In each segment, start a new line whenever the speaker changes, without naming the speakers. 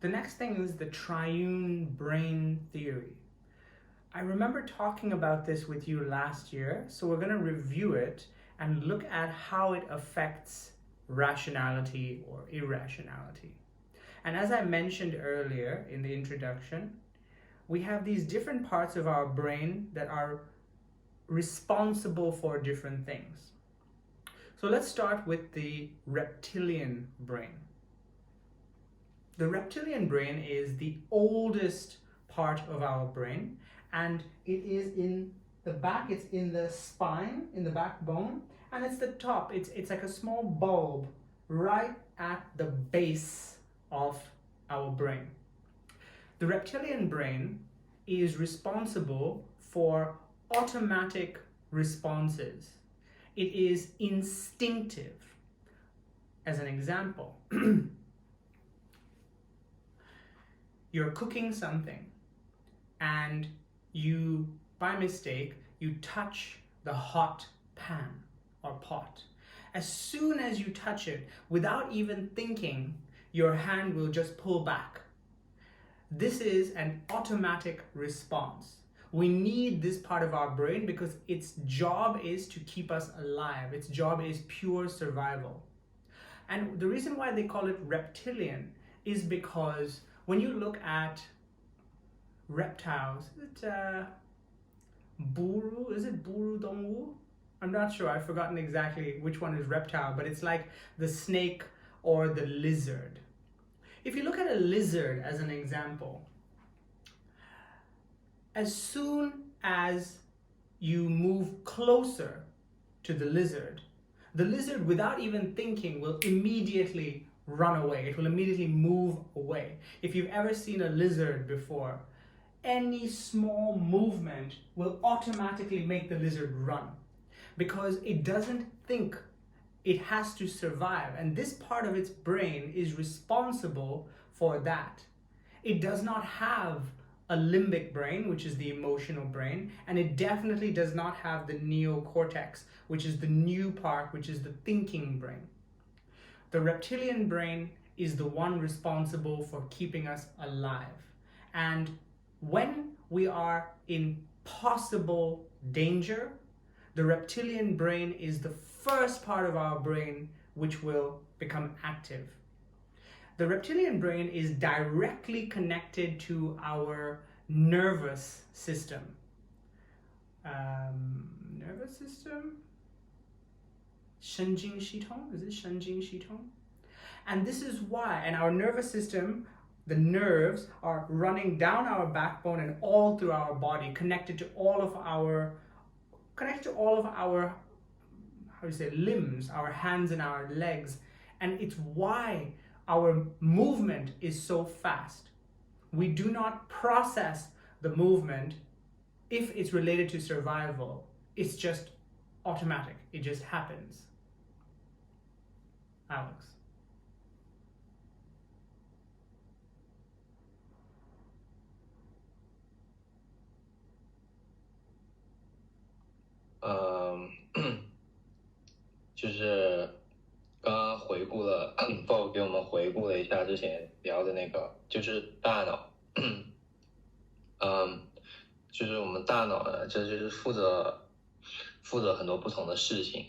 The next thing is the triune brain theory. I remember talking about this with you last year, so we're going to review it and look at how it affects rationality or irrationality. And as I mentioned earlier in the introduction, we have these different parts of our brain that are responsible for different things. So let's start with the reptilian brain. The reptilian brain is the oldest part of our brain, and it is in the back, it's in the spine, in the backbone, and it's the top. It's like a small bulb right at the base of our brain. The reptilian brain is responsible for automatic responses. It is instinctive. As an example, you're cooking something and you, by mistake, you touch the hot pan or pot. As soon as you touch it, without even thinking, your hand will just pull back. This is an automatic response. We need this part of our brain because its job is to keep us alive. Its job is pure survival. And the reason why they call it reptilian is because when you look at reptiles, is it buru? Is it buru dongwu? I'm not sure. I've forgotten exactly which one is reptile, but it's like the snake or the lizard. If you look at a lizard as an example, as soon as you move closer to the lizard without even thinking will immediately run away. It will immediately move away. If you've ever seen a lizard before, any small movement will automatically make the lizard run because it doesn't think. It has to survive, and this part of its brain is responsible for that. It does not have a limbic brain, which is the emotional brain, and it definitely does not have the neocortex, which is the new part, which is the thinking brain. The reptilian brain is the one responsible for keeping us alive. And when we are in possible danger, the reptilian brain is the first part of our brain which will become active. The reptilian brain is directly connected to our nervous system. Nervous system? 神经系统? Is it 神经系统? And this is why, and our nervous system, the nerves are running down our backbone and all through our body, connected to all of our limbs, our hands and our legs. And it's why our movement is so fast. We do not process the movement if it's related to survival. It's just automatic. It just happens. Alex.
就是刚刚回顾了，Bob 给我们回顾了一下之前聊的那个，就是大脑，就是我们大脑呢，这就是负责很多不同的事情。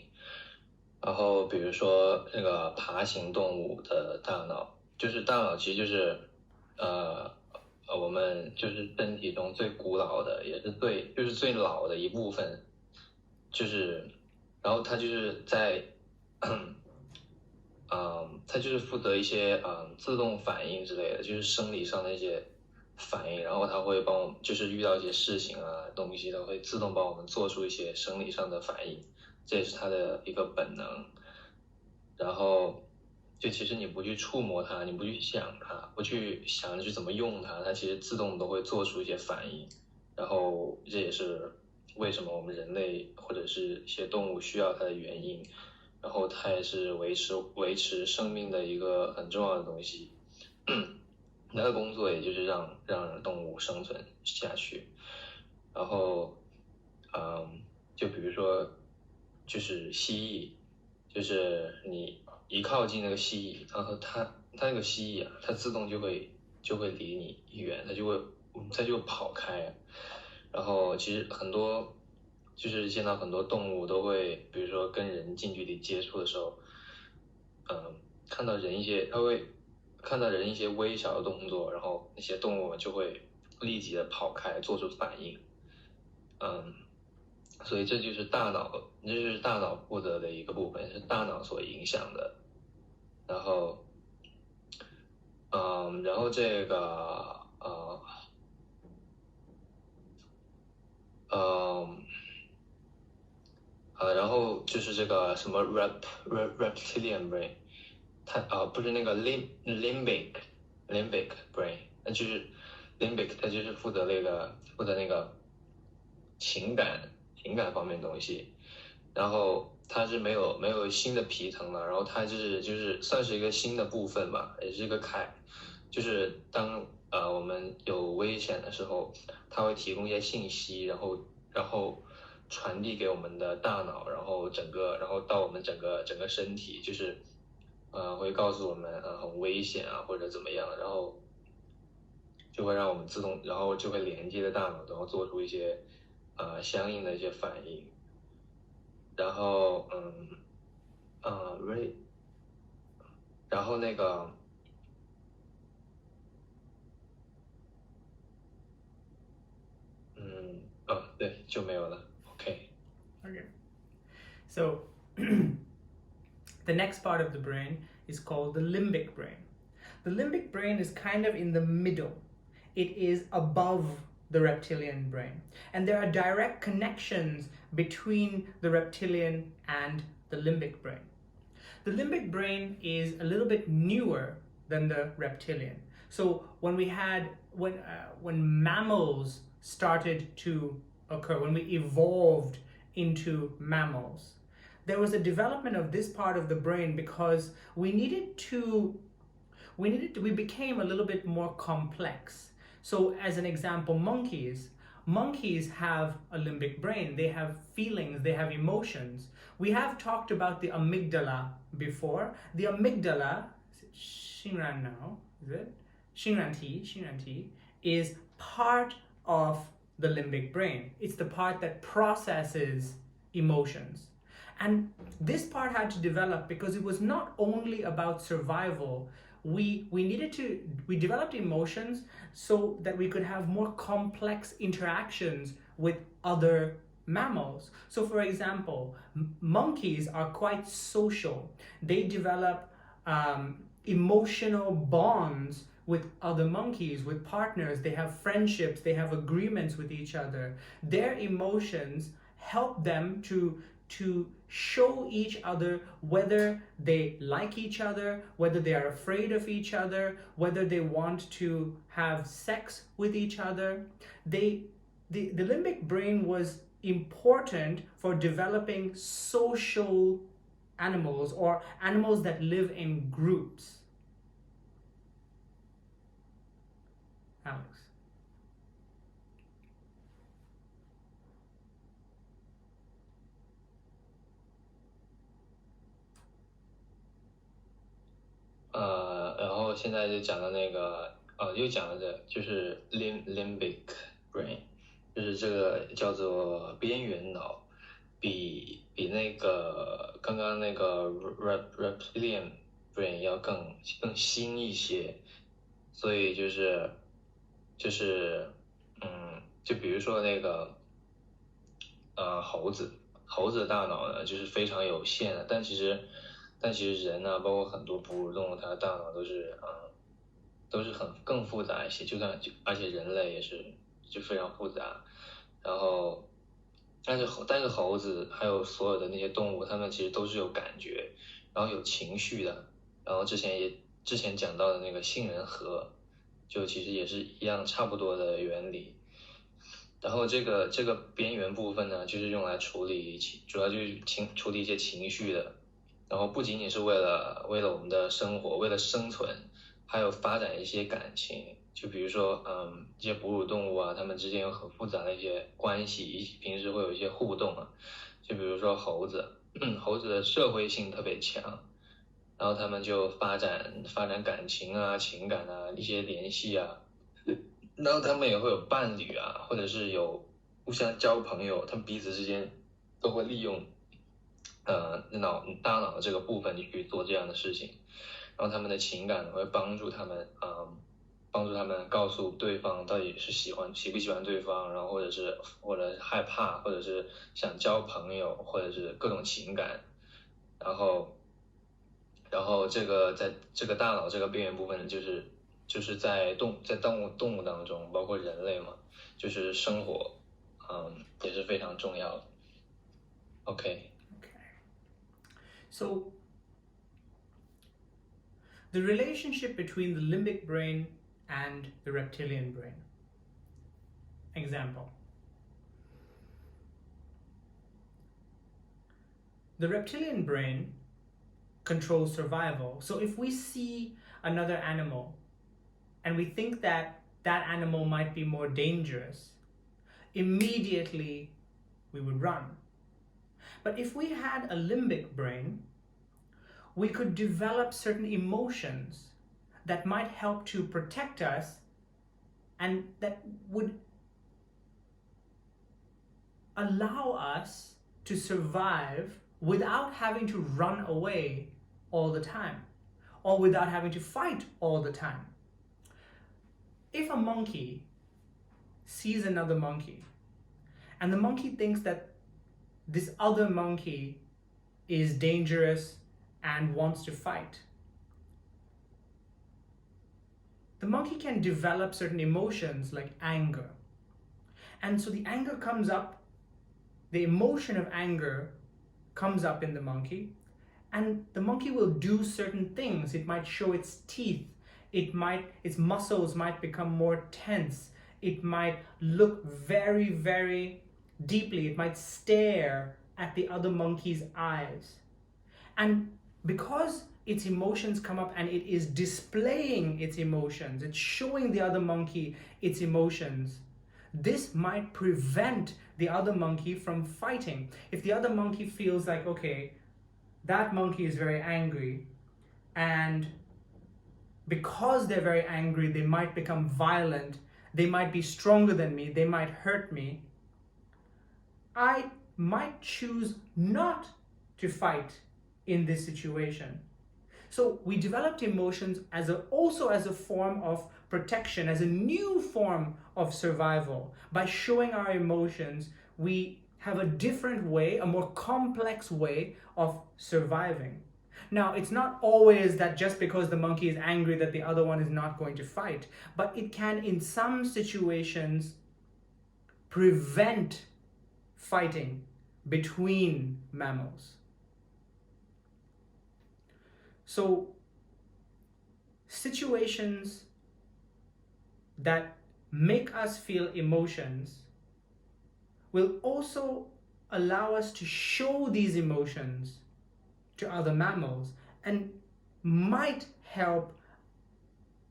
然后比如说那个爬行动物的大脑，就是大脑其实就是我们就是身体中最古老的，也是最老的一部分，就是然后它就是在它就是负责一些自动反应之类的，就是生理上的一些反应，然后它会帮我们，就是遇到一些事情啊东西，它会自动帮我们做出一些生理上的反应，这也是它的一个本能。然后就其实你不去触摸它，你不去想它，不去想着去怎么用它，它其实自动都会做出一些反应。然后这也是为什么我们人类或者是一些动物需要它的原因。然后它也是维持生命的一个很重要的东西。它的工作也就是让动物生存下去。然后就比如说就是蜥蜴，就是你一靠近那个蜥蜴，然后它那个蜥蜴啊，它自动就会就会离你远，它就跑开。然后其实很多就是见到很多动物都会，比如说跟人近距离接触的时候，看到人一些微小的动作，然后那些动物就会立即的跑开，做出反应。所以这就是大脑负责的一个部分，是大脑所影响的。然后，这个然后就是这个什么 reptilian brain， 它不是那个 limbic brain， 那就是 limbic， 它就是负责那个情感方面的东西。然后它是没有新的皮层的，然后它就是算是一个新的部分吧，也是一个就是当我们有危险的时候，它会提供一些信息，然后传递给我们的大脑，然后到我们整个身体，就是会告诉我们很危险啊或者怎么样，然后就会让我们自动，然后就会连接着大脑，然后做出一些相应的一些反应。然后然后那个对，就没有了。OK。
Okay. So the next part of the brain is called the limbic brain. The limbic brain is kind of in the middle. It is above the reptilian brain. And there are direct connections between the reptilian and the limbic brain. The limbic brain is a little bit newer than the reptilian. So when mammals started to occur, when we evolved into mammals, there was a development of this part of the brain because we became a little bit more complex. So as an example, monkeys have a limbic brain. They have feelings, they have emotions. We have talked about the amygdala before. The amygdala, Xingran now, is it? Xingran is part of the limbic brain. It's the part that processes emotions. And this part had to develop because it was not only about survival. We developed emotions so that we could have more complex interactions with other mammals. So for example, monkeys are quite social. They develop emotional bonds with other monkeys, with partners. They have friendships, they have agreements with each other. Their emotions help them to show each other whether they like each other, whether they are afraid of each other, whether they want to have sex with each other. The limbic brain was important for developing social animals or animals that live in groups. Alex.
然后现在就讲到那个又讲了就是 limbic brain， 就是这个叫做边缘脑，比那个刚刚那个 reptilian brain 要更新一些。所以就比如说那个猴子的大脑呢就是非常有限的，但其实人呢，包括很多哺乳动物，它的大脑都是更复杂一些，而且人类也是就非常复杂。然后但是猴子还有所有的那些动物，它们其实都是有感觉，然后有情绪的。然后之前讲到的那个杏仁核，就其实也是一样差不多的原理。然后这个边缘部分呢，就是用来主要就是处理一些情绪的。然后不仅仅是为了我们的生活，为了生存，还有发展一些感情。就比如说一些哺乳动物啊，它们之间有很复杂的一些关系，平时会有一些互动啊。就比如说猴子的社会性特别强，然后他们就发展感情啊、情感啊一些联系啊，然后他们也会有伴侣啊，或者是有互相交朋友，他们彼此之间都会利用大脑的这个部分去做这样的事情，然后他们的情感会帮助他们告诉对方到底是喜不喜欢对方，然后或者是害怕，或者是想交朋友，或者是各种情感，然后这个在这个大脑这个边缘部分就是在动物当中，包括人类嘛，就是生活，也是非常重要的。OK，
So the relationship between the limbic brain and the reptilian brain. Example. The reptilian brain controls survival. So if we see another animal and we think that that animal might be more dangerous, immediately we would run. But if we had a limbic brain, we could develop certain emotions that might help to protect us and that would allow us to survive without having to run away all the time or without having to fight all the time. If a monkey sees another monkey and the monkey thinks that this other monkey is dangerous and wants to fight, the monkey can develop certain emotions like anger. And so the anger comes up, the emotion of anger comes up in the monkey, and the monkey will do certain things. It might show its teeth, its muscles might become more tense, it might look very, very deeply, it might stare at the other monkey's eyes. And because its emotions come up and it is displaying its emotions, it's showing the other monkey its emotions, this might prevent the other monkey from fighting. If the other monkey feels like, okay, that monkey is very angry, and because they're very angry, they might become violent, they might be stronger than me, they might hurt me, I might choose not to fight in this situation. So we developed emotions also as a form of protection, as a new form of survival. By showing our emotions, we have a different way, a more complex way of surviving. Now, it's not always that just because the monkey is angry that the other one is not going to fight, but it can, in some situations, prevent fighting between mammals. So, situations that make us feel emotions will also allow us to show these emotions to other mammals and might help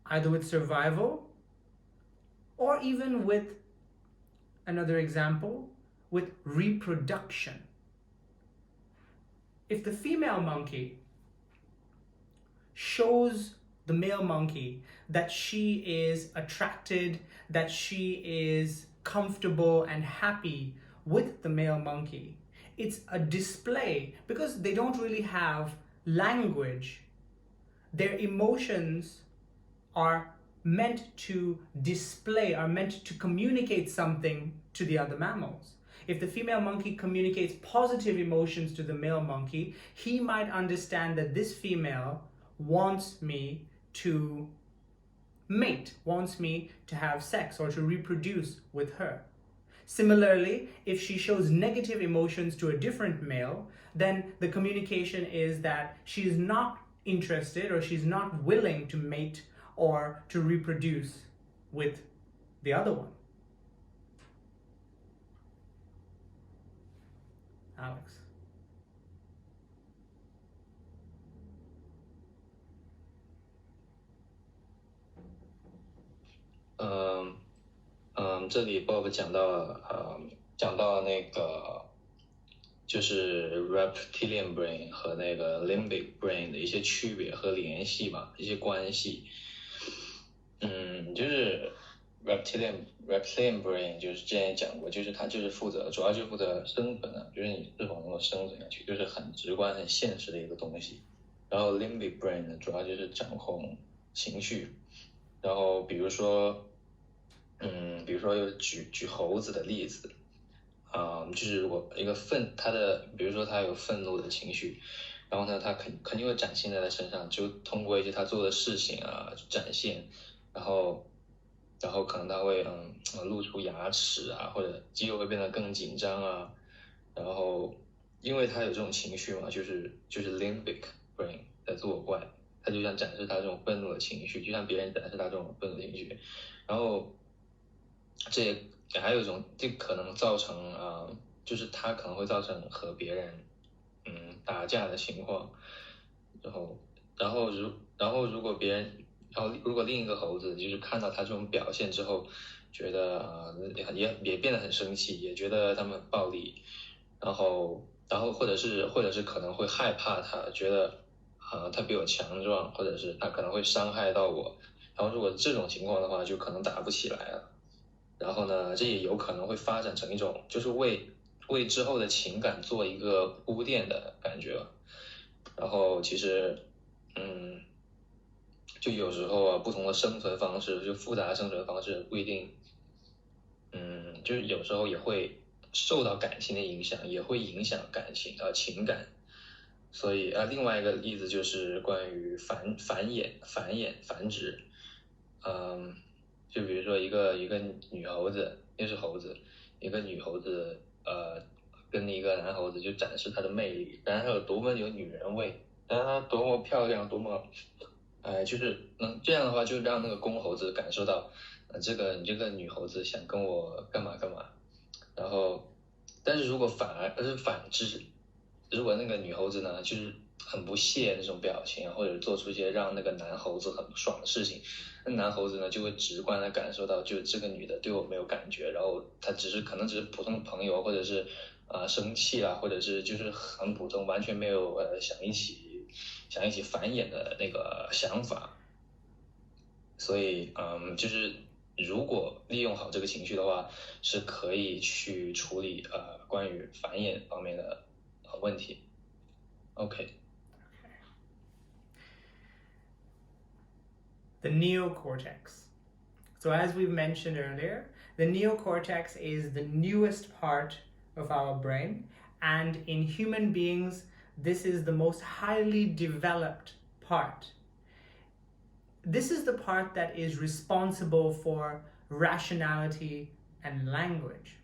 either with survival or even with, another example, with reproduction. If the female monkey shows the male monkey that she is attracted, that she is comfortable and happy with the male monkey, it's a display because they don't really have language. Their emotions are meant to display, are meant to communicate something to the other mammals. If the female monkey communicates positive emotions to the male monkey, he might understand that this female wants me to mate, wants me to have sex or to reproduce with her. Similarly, if she shows negative emotions to a different male, then the communication is that she is not interested or she's not willing to mate or to reproduce with the other one. Alex.
这里 Bob 讲到了那个，就是 Reptilian Brain 和那个 Limbic Brain 的一些区别和联系吧，一些关系。就是 Reptilian Brain 就是之前也讲过，就是它就是主要就负责生存的，就是你是否能够生存下去，就是很直观、很现实的一个东西。然后 Limbic Brain 呢，主要就是掌控情绪。然后比如说有举猴子的例子。就是如果一个比如说他有愤怒的情绪，然后呢，他肯定会展现在他身上，就通过一些他做的事情啊展现，然后可能他会露出牙齿啊，或者肌肉会变得更紧张啊，然后因为他有这种情绪嘛，就是 Limbic Brain 在作怪，他就想展示他这种愤怒的情绪，就像别人展示他这种愤怒的情绪，然后还有一种，这可能造成就是它可能会造成和别人打架的情况，然后如果如果另一个猴子就是看到他这种表现之后，觉得也变得很生气，也觉得他们很暴力，然后或者是可能会害怕他，觉得他比我强壮，或者是他可能会伤害到我，然后如果这种情况的话，就可能打不起来了。然后呢，这也有可能会发展成一种就是为之后的情感做一个铺垫的感觉。然后其实就有时候不同的生存方式，就复杂的生存方式不一定就是有时候也会受到感情的影响，也会影响情感。所以另外一个例子就是关于繁殖。就比如说一个女猴子，那是猴子，一个女猴子跟一个男猴子就展示她的魅力，然后她有多么有女人味，然后她多么漂亮，多么就是这样的话，就让那个公猴子感受到你这个女猴子想跟我干嘛干嘛。然后但是如果反之，如果那个女猴子呢就是很不屑那种表情，或者做出一些让那个男猴子很不爽的事情，那男猴子呢就会直观的感受到，就这个女的对我没有感觉，然后她可能只是普通的朋友，或者是生气啦，或者是就是很普通，完全没有想一起繁衍的那个想法。所以就是如果利用好这个情绪的话，是可以去处理关于繁衍方面的问题。OK。
The neocortex. So as we've mentioned earlier, the neocortex is the newest part of our brain, and in human beings, this is the most highly developed part. This is the part that is responsible for rationality and language.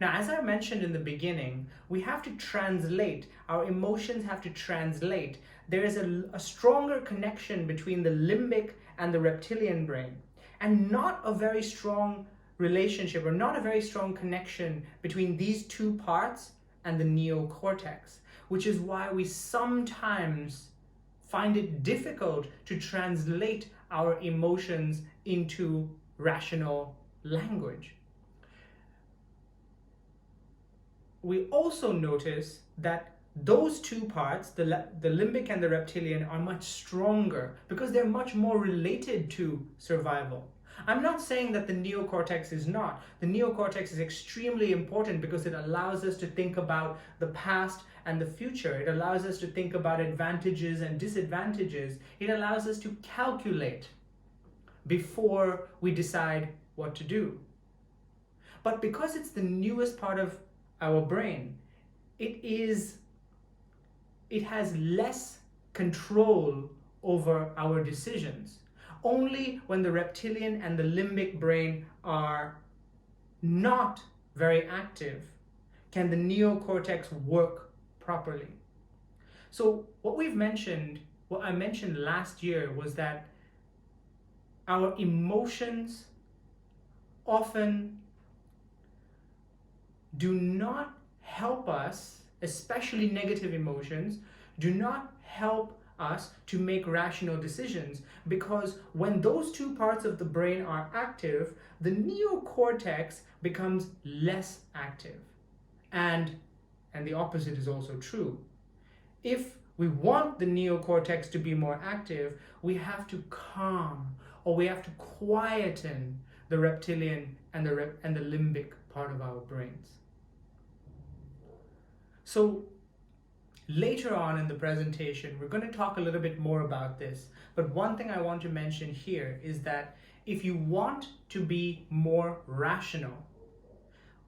Now, as I mentioned in the beginning, we have to translate, our emotions have to translate. There is a stronger connection between the limbic and the reptilian brain, and not a very strong relationship or not a very strong connection between these two parts and the neocortex, which is why we sometimes find it difficult to translate our emotions into rational language. We also notice that those two parts, the limbic and the reptilian, are much stronger because they're much more related to survival. I'm not saying that the neocortex is not. The neocortex is extremely important because it allows us to think about the past and the future. It allows us to think about advantages and disadvantages. It allows us to calculate before we decide what to do. But because it's the newest part of our brain, it has less control over our decisions. Only when the reptilian and the limbic brain are not very active can the neocortex work properly. So what I mentioned last year was that our emotions often do not help us, especially negative emotions, do not help us to make rational decisions, because when those two parts of the brain are active, the neocortex becomes less active. And and the opposite is also true. If we want the neocortex to be more active, we have to calm, or we have to quieten the reptilian and the limbic part of our brains. So later on in the presentation, we're going to talk a little bit more about this. But one thing I want to mention here is that if you want to be more rational,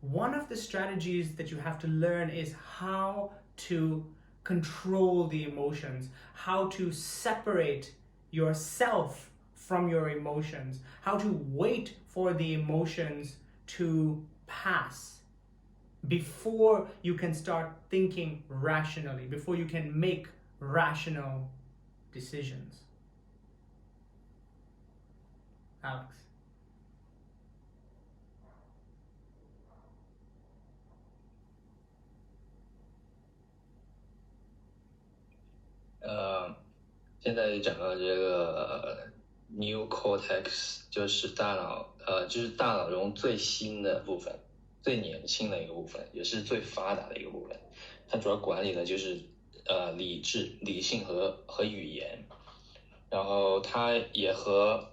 one of the strategies that you have to learn is how to control the emotions, how to separate yourself from your emotions, how to wait for the emotions to pass before you can start thinking rationally, before you can make rational decisions. Alex.
现在讲到这个 Neocortex，就是大脑中最新的部分，最年轻的一个部分，也是最发达的一个部分。它主要管理的就是理智、理性和语言，然后它也和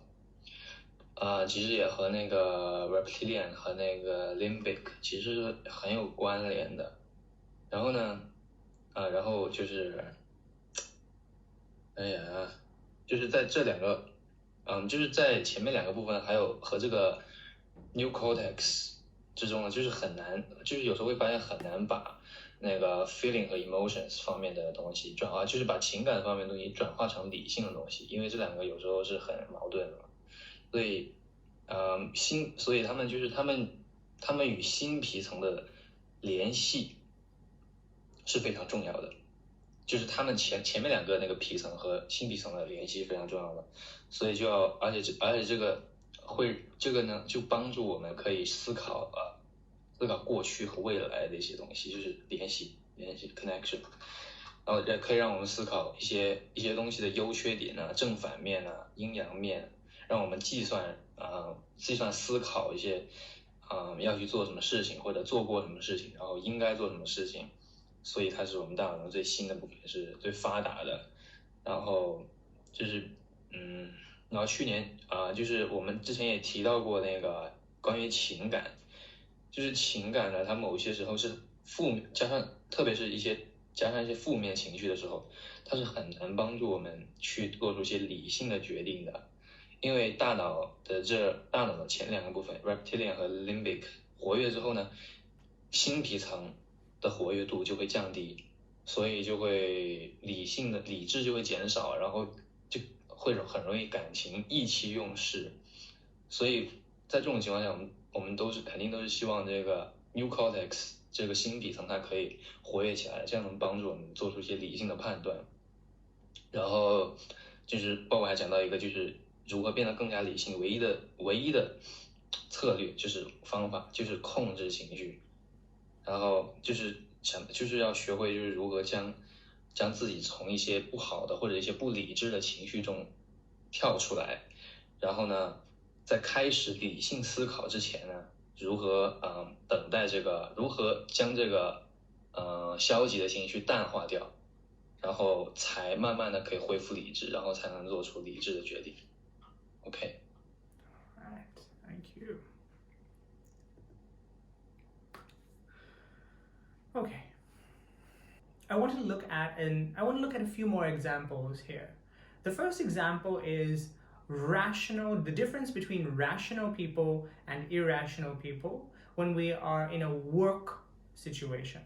其实也和那个 Reptilian 和那个 Limbic 其实是很有关联的。然后呢，然后就是，哎呀，就是在这两个，就是在前面两个部分，还有和这个 Neocortex 之中呢，就是很难，就是有时候会发现很难把那个 feeling 和 emotions 方面的东西转化，就是把情感方面的东西转化成理性的东西，因为这两个有时候是很矛盾的嘛。所以，所以他们与新皮层的联系是非常重要的，就是他们前面两个那个皮层和新皮层的联系是非常重要的，所以就要而且这个呢就帮助我们可以思考过去和未来的一些东西，就是联系 connection， 然后也可以让我们思考一些东西的优缺点啊、正反面啊、阴阳面，让我们计算思考一些要去做什么事情或者做过什么事情，然后应该做什么事情，所以它是我们大脑中最新的部分，是最发达的。然后就是然后去年就是我们之前也提到过那个关于情感，就是情感呢，它某些时候是特别是加上一些负面情绪的时候，它是很难帮助我们去做出一些理性的决定的。因为大脑的前两个部分 Reptilian 和 Limbic 活跃之后呢，新皮层的活跃度就会降低，所以就会理智就会减少，然后就会很容易感情意气用事。所以在这种情况下，我们肯定都是希望这个 Neocortex 这个新皮层它可以活跃起来，这样能帮助我们做出一些理性的判断。然后就是包括还讲到一个就是如何变得更加理性，唯一的策略就是方法就是控制情绪，然后就是要学会就是如何将自己从一些不好的或者一些不理智的情绪中跳出来，然后呢，在开始理性思考之前呢，如何如何将这个消极的情绪淡化掉，然后才慢慢的可以恢复理智，然后才能做出理智的决定。OK。
Right, thank you. Okay. I want to look at a few more examples here. The first example is the difference between rational people and irrational people when we are in a work situation.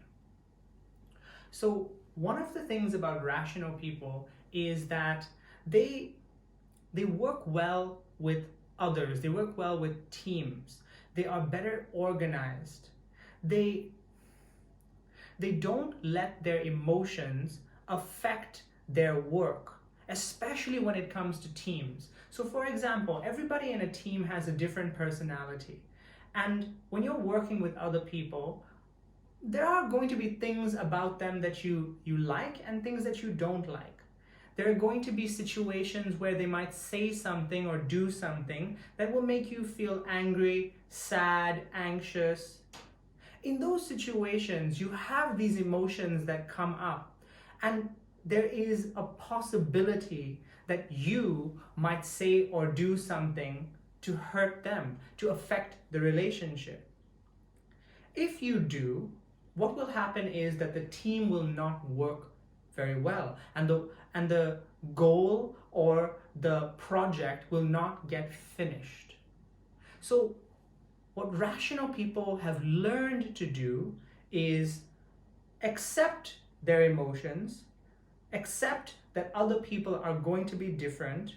So one of the things about rational people is that they work well with others, they work well with teams, they are better organized, they don't let their emotions affect their work, especially when it comes to teams. So for example, everybody in a team has a different personality, and when you're working with other people, there are going to be things about them that you like and things that you don't like. There are going to be situations where they might say something or do something that will make you feel angry, sad, anxious. In those situations, you have these emotions that come up, and there is a possibility that you might say or do something to hurt them, to affect the relationship. If you do, what will happen is that the team will not work very well, and the goal or the project will not get finished. So what rational people have learned to do is accept their emotions, accept that other people are going to be different,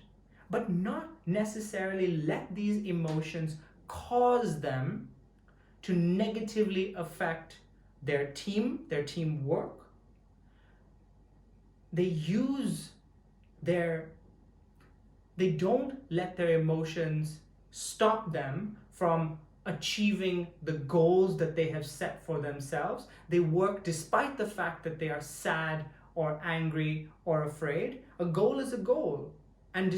but not necessarily let these emotions cause them to negatively affect their teamwork. They don't let their emotions stop them from achieving the goals that they have set for themselves. They work despite the fact that they are sad or angry or afraid. A goal is a goal, and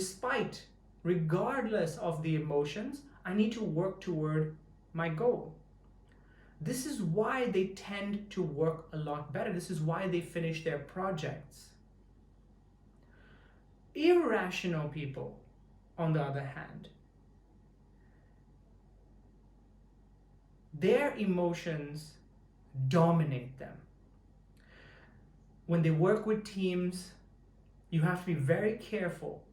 regardless of the emotions, I need to work toward my goal. This is why they tend to work a lot better. This is why they finish their projects. Irrational people, on the other hand, their emotions dominate them. When they work with teams, you have to be very careful,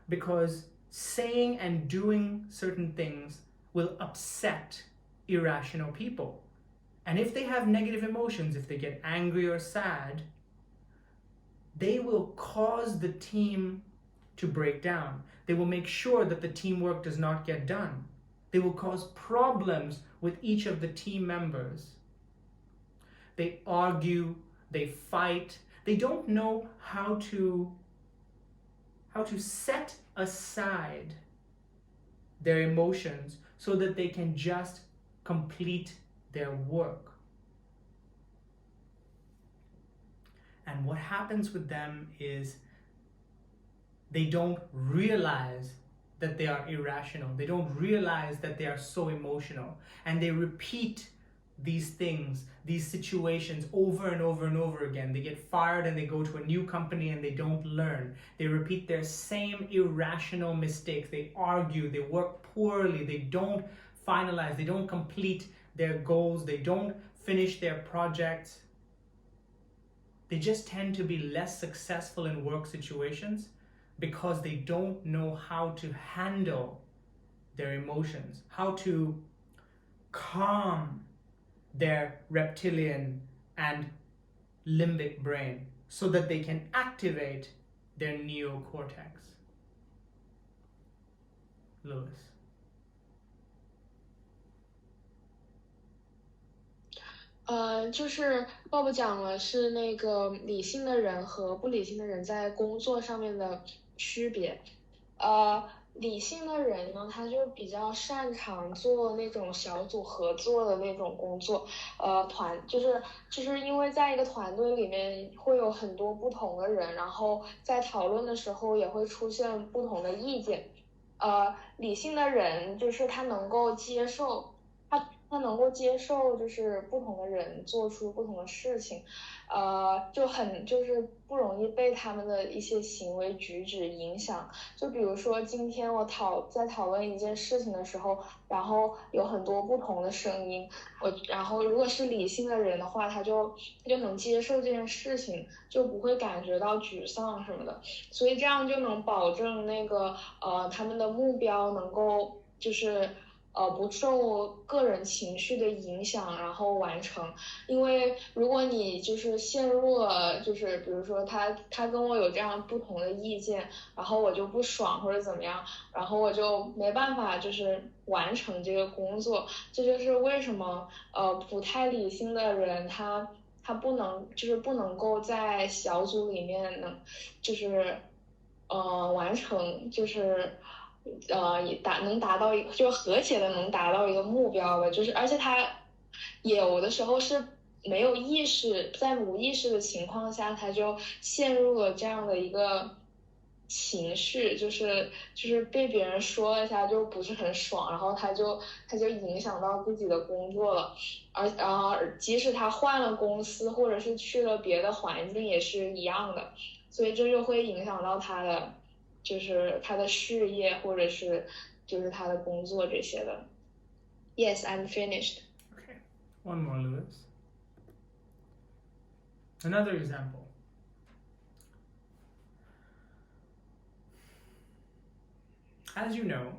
because saying and doing certain things will upset irrational people. And if they have negative emotions, if they get angry or sad, they will cause the team to break down. They will make sure that the teamwork does not get done. They will cause problems with each of the team members. They argue, they fight. They don't know how to set aside their emotions so that they can just complete their work. And what happens with them is they don't realize that they are irrational. They don't realize that they are so emotional. And they repeat these things, these situations over and over and over again. They get fired and they go to a new company and they don't learn. They repeat their same irrational mistakes. They argue, they work poorly, they don't finalize, they don't complete their goals, they don't finish their projects. They just tend to be less successful in work situations because they don't know how to handle their emotions, how to calm their reptilian and limbic brain so that they can activate their neocortex. Lewis.
就是Bob讲了是那个理性的人和不理性的人在工作上面的区别。理性的人呢，他就比较擅长做那种小组合作的那种工作，就是因为在一个团队里面会有很多不同的人，然后在讨论的时候也会出现不同的意见。理性的人就是他能够接受。他能够接受就是不同的人做出不同的事情，就是不容易被他们的一些行为举止影响。就比如说今天我在讨论一件事情的时候，然后有很多不同的声音，然后如果是理性的人的话，他就能接受这件事情，就不会感觉到沮丧什么的，所以这样就能保证那个他们的目标能够就是不受个人情绪的影响，然后完成。因为如果你就是陷入了，就是比如说他跟我有这样不同的意见，然后我就不爽或者怎么样，然后我就没办法就是完成这个工作。这就是为什么不太理性的人他不能够在小组里面就是完成就是。能达到一个就和谐的能达到一个目标的，就是而且他有的时候是没有意识，在无意识的情况下，他就陷入了这样的一个情绪，就是被别人说了一下就不是很爽，然后他就影响到自己的工作了，而即使他换了公司或者是去了别的环境也是一样的，所以这就会影响到他的就是他的事业或者是就是他的工作这些的。Yes, I'm finished.
Okay, one more, Lewis. Another example. As you know,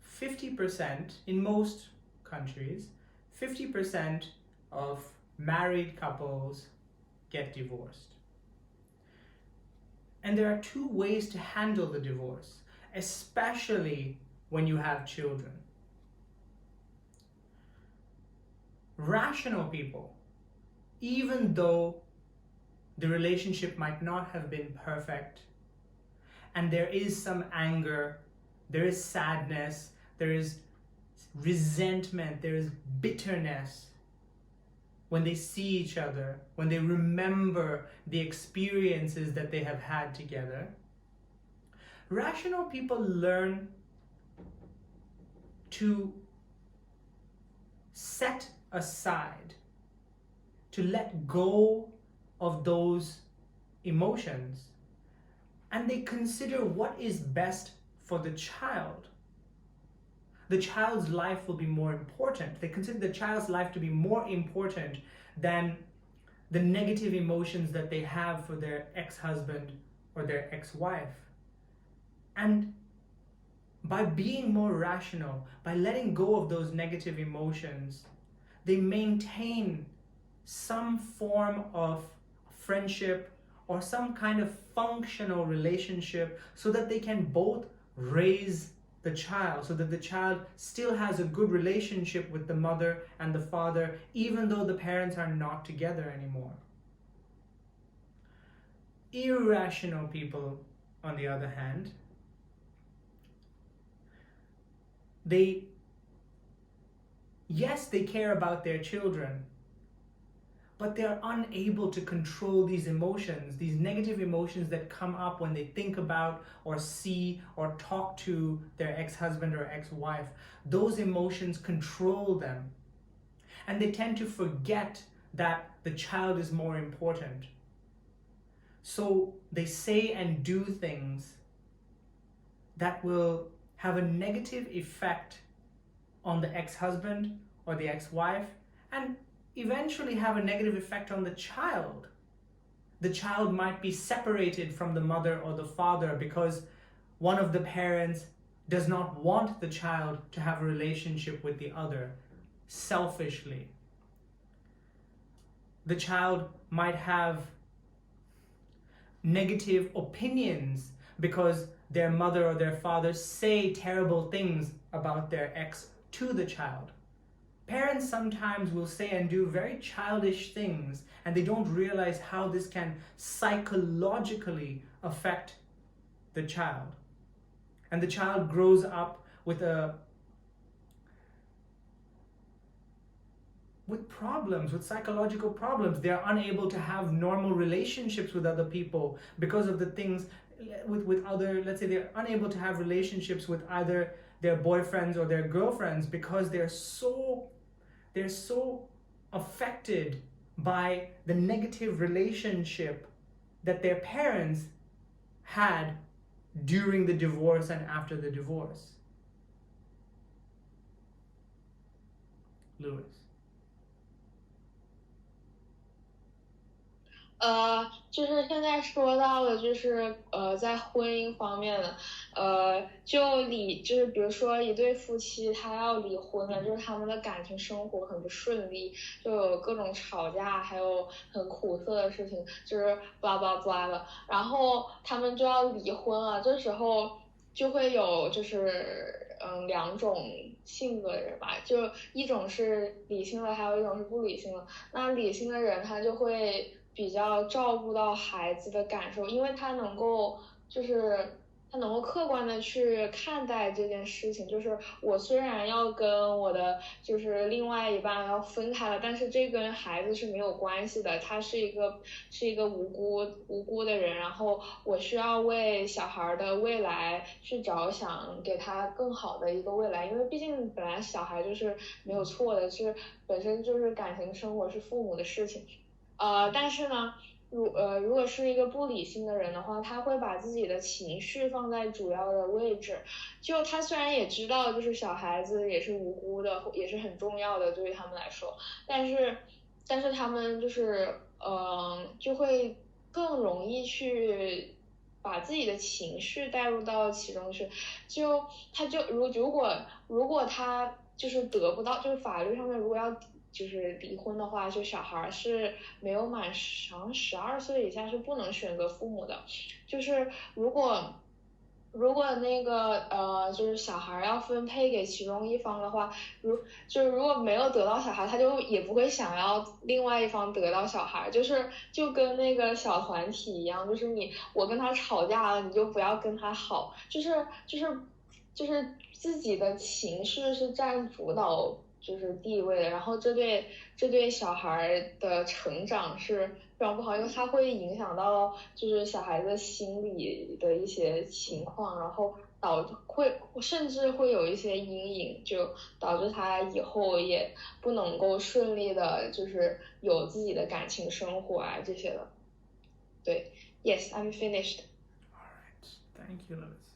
50% in most countries, 50% of married couples get divorced. And there are two ways to handle the divorce, especially when you have children. Rational people, even though the relationship might not have been perfect, and there is some anger, there is sadness, there is resentment, there is bitterness when they see each other, when they remember the experiences that they have had together. Rational people learn to set aside, to let go of those emotions, and they consider what is best for the child. The child's life will be more important. They consider the child's life to be more important than the negative emotions that they have for their ex-husband or their ex-wife. And by being more rational, by letting go of those negative emotions, they maintain some form of friendship or some kind of functional relationship so that they can both raise the child, so that the child still has a good relationship with the mother and the father, even though the parents are not together anymore. Irrational people, on the other hand, they care about their children, but they are unable to control these emotions, these negative emotions that come up when they think about or see or talk to their ex-husband or ex-wife. Those emotions control them, and they tend to forget that the child is more important. So they say and do things that will have a negative effect on the ex-husband or the ex-wife, and eventually have a negative effect on the child. The child might be separated from the mother or the father because one of the parents does not want the child to have a relationship with the other, selfishly. The child might have negative opinions because their mother or their father say terrible things about their ex to the child. Parents sometimes will say and do very childish things, and they don't realize how this can psychologically affect the child. And the child grows up with problems, with psychological problems. They're unable to have normal relationships with other people because of the things with other, let's say they're unable to have relationships with either their boyfriends or their girlfriends because they're so affected by the negative relationship that their parents had during the divorce and after the divorce. Lewis.
就是现在说到的，就是在婚姻方面的，就是比如说一对夫妻他要离婚了，就是他们的感情生活很不顺利，就有各种吵架，还有很苦涩的事情，就是巴拉巴拉的，然后他们就要离婚了，这时候就会有就是两种性格的人吧，就一种是理性的，还有一种是不理性的。那理性的人他就会比较照顾到孩子的感受，因为他能够他能够客观的去看待这件事情，就是我虽然要跟我的就是另外一半要分开了，但是这跟孩子是没有关系的，他是一个无辜的人，然后我需要为小孩的未来去着想，给他更好的一个未来，因为毕竟本来小孩就是没有错的，是本身就是感情生活是父母的事情，但是呢。如果是一个不理性的人的话，他会把自己的情绪放在主要的位置。就他虽然也知道，就是小孩子也是无辜的，也是很重要的，对于他们来说，但是他们就是就会更容易去把自己的情绪带入到其中去。如果他就是得不到，就是法律上面如果要。就是离婚的话，就小孩是没有满12岁以下是不能选择父母的。就是如果那个就是小孩要分配给其中一方的话，就是如果没有得到小孩，他就也不会想要另外一方得到小孩，就跟那个小团体一样，就是我跟他吵架了，你就不要跟他好，就是自己的情绪是占主导就是地位的，然后这对小孩的成长是非常不好，因为它会影响到就是小孩子心理的一些情况，然后甚至会有一些阴影，就导致他以后也不能够顺利的，就是有自己的感情生活啊这些的。对，Yes, I'm finished.
All right. Thank you, Louis.